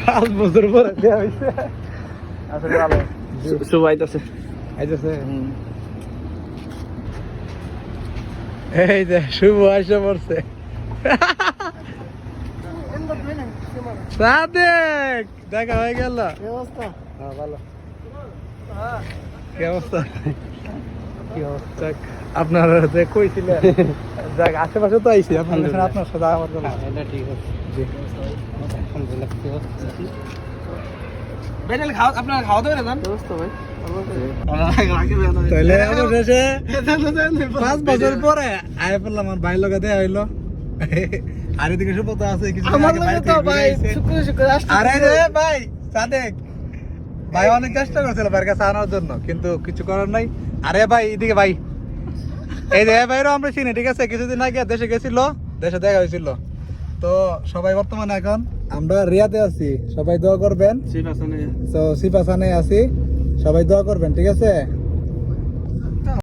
5 বছর পরে দেয়া হইছে আসলে ভালো শুভ আইতাছে আইতাছে এই যে শুভ আইসা পড়ছে সাদেক দেখা হয়ে গেল কি অবস্থা হ্যাঁ ভালো কি অবস্থা কি অবস্থা আপনার কইছিলেন যাক আশেপাশে তো আইছি আপনার সাথে আমার জন্য এটা ঠিক আছে জি আলহামদুলিল্লাহ কি হচ্ছে বেটাল খাও আপনারা খাওয়া দাওয়া দেন দোস্ত ভাই তাইলে অবশেষে 5 বছর পরে আয় পড়লাম আমার ভাই লগা দেয়া হইলো আর এদিকে সুপতা আছে কিছু আমার লগে তো ভাই শুক্র আসছে আরে রে ভাই সাদেক ভাই অনেক চেষ্টা করছিল ভাইয়ের কাছে আনার জন্য কিন্তু কিছু করার নাই আরে ভাই এদিকে ভাই এই যে ভাইরও আমরা চিনি ঠিক আছে কিছুদিন আগে দেশে গেছিল দেশে দেখা হয়েছিল তো সবাই বর্তমানে এখন আমরা রিয়াতে আছি সবাই দোয়া করবেন ঠিক আছে তো সিপাসানে আছি সবাই দোয়া করবেন ঠিক আছে